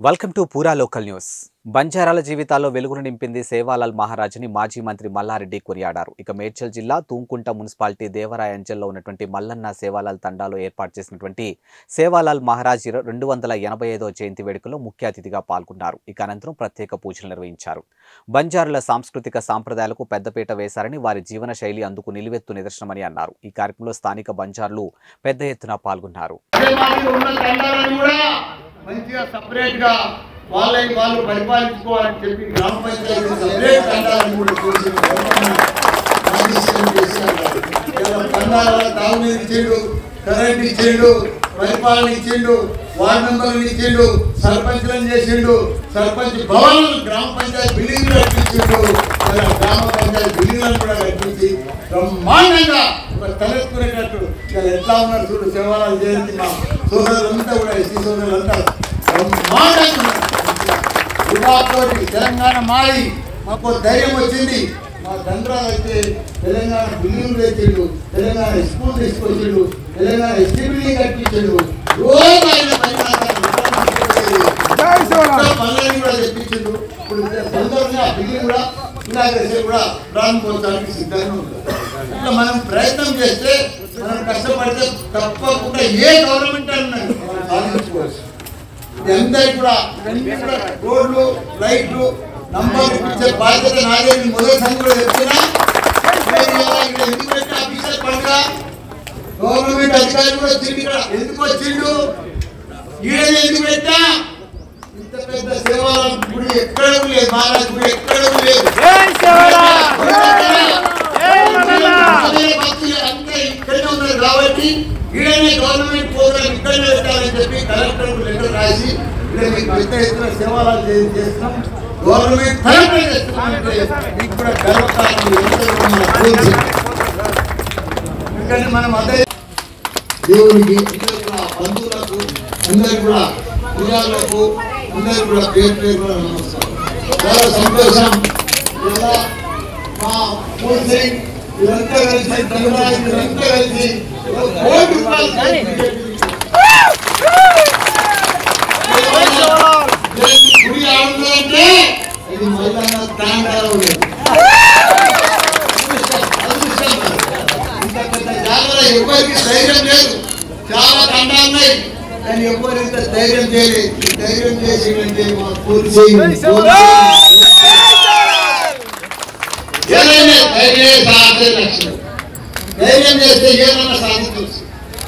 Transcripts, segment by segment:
Welcome to పూరా local news. బంజారాల జీవితాల్లో వెలుగును నింపింది సేవాలాల్ మహారాజ్ని మాజీ మంత్రి మల్లారెడ్డి కొనియాడారు. ఇక మేడ్చల్ జిల్లా తూంకుంట మున్సిపాలిటీ దేవరాయ అంచెల్లో ఉన్నటువంటి మల్లన్న సేవాలాల్ తండాలో ఏర్పాటు చేసినటువంటి సేవాలాల్ మహారాజ్ 285వ జయంతి వేడుకలో ముఖ్య అతిథిగా పాల్గొన్నారు. ఇక అనంతరం ప్రత్యేక పూజలు నిర్వహించారు. బంజారుల సాంస్కృతిక సాంప్రదాయాలకు పెద్దపీట వేశారని, వారి జీవన శైలి అందుకు నిలువెత్తు నిదర్శనమని అన్నారు. ఈ కార్యక్రమంలో స్థానిక బంజారులు పెద్ద ఎత్తున పాల్గొన్నారు. మంచిగా సపరేట్ గా వాళ్ళు పరిపాలించుకోవాలని చెప్పి గ్రామ పంచాయతీ సపరేట్ తండాలను కూడా తాగునీరు ఇచ్చిండు, కరెంట్ ఇచ్చిండు, పరిపాలన ఇచ్చిండు, వార్డు మెంబర్లు ఇచ్చిండు, సర్పంచ్లను చేసిండు, సర్పంచ్ భవనాలు గ్రామ పంచాయతీ బిల్డింగ్లు కట్టించిండు, గ్రామ పంచాయతీ బిల్డింగ్లను కూడా కట్టించి బ్రహ్మాండంగా తలెత్తుకునేటట్టు ఎట్లా ఉన్నారు చూడు. సేవాలాల్ జయంతి మా సోదరులంతా కూడా ఎస్సీ సోదరులంతా బ్రహ్మాండంగా యువతోటి తెలంగాణ మారి మాకు ధైర్యం వచ్చింది. మా తండ్రాలు అయితే తెలంగాణ బిల్డింగ్ తెచ్చిండు, తెలంగాణ స్కూల్ తీసుకొచ్చిండు, తెలంగాణ ఎస్టీ బిల్డింగ్ కట్టించిండు, రోజు ఆయన పనులని కూడా తెప్పించిండు. ఇప్పుడు తొందరగా బిల్డింగ్ కూడా కూడా ప్రారంభోత్సవానికి సిద్ధంగా ఉంటుంది. ఇట్లా మనం ప్రయత్నం చేస్తే, మనం కష్టపడితే తప్పకుండా ఏ గవర్నమెంట్ అన్నది మనం సాధించుకోవచ్చు. అందరికి కూడా రోడ్లు, లైట్లు, నంబర్లు ఇచ్చే బాధ్యత నాదేమి మొదటి సంఖ్యలో చెప్తున్నా. ఎందుకు పెట్టిన ఆఫీసర్ పండుగ గవర్నమెంట్ అధికారులు కూడా తిరిగి ఇక్కడ ఎందుకు వచ్చిండు, ఈడ ఎందుకు పెట్టా. ఇంత పెద్ద సేవాలాల్ గుడి ఎక్కడ లేదు, మహారాజ్ గుడి ఎక్కడ లేదు. అంతా ఇక్కడనే ఉన్నారు కాబట్టి ఈడనే గవర్నమెంట్ ప్రోగ్రామ్ ఇక్కడనే పెట్టాలని చెప్పి కలెక్టర్ లెటర్ రాసి ఇక్కడ మీకు పెద్ద ఎత్తున సేవాలాల్ చేస్తున్నాం. గవర్నమెంట్ తరఫున చేస్తున్నామంటే మీకు కూడా గర్వకారణం. ఎందుకంటే మనం అదే దేవునికి బంధువులకు అందరికి కూడా విజయాలకు అందరికి కూడా పేరు పేరు కూడా నమస్కారం. చాలా సంతోషం. మా పూర్తి ఇదంతా కలిసి ఇదంతా కలిసి ₹1 కోటి గుడి ఆడుతుందంటే ఇది మల్లన్న తాండాలో లేదు. ఇంత పెద్ద జాగ్రత్త ఎవరికి ధైర్యం లేదు. చాలా తండాలు ఉన్నాయి కానీ ఎవరు ఇంత ధైర్యం చేయలేదు. ధైర్యం చేసి ధైర్యం చేస్తే ఏమన్నా సాధించవచ్చు.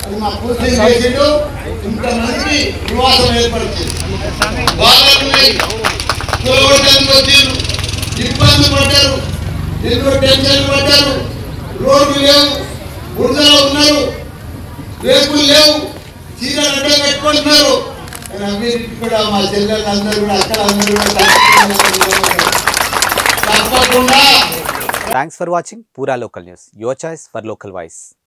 అది మా పూర్తి చేసిండు. ఇంతమందికి నివాసం ఏర్పడుతుంది. వచ్చారు, ఇబ్బంది పడ్డారు, ఎన్నో టెన్షన్లు పడ్డారు. రోడ్లు లేవు, బురదలో ఉన్నారు, రేకులు లేవు, చీరలు అడ్డ పెట్టుకుంటున్నారు. కానీ అన్నిటికీ కూడా మా చెల్లెలు అందరూ కూడా అక్కడ అందరూ కూడా తప్పకుండా. థ్యాంక్స్ ఫర్ వాచింగ్ పూరా local news, your choice for local voice.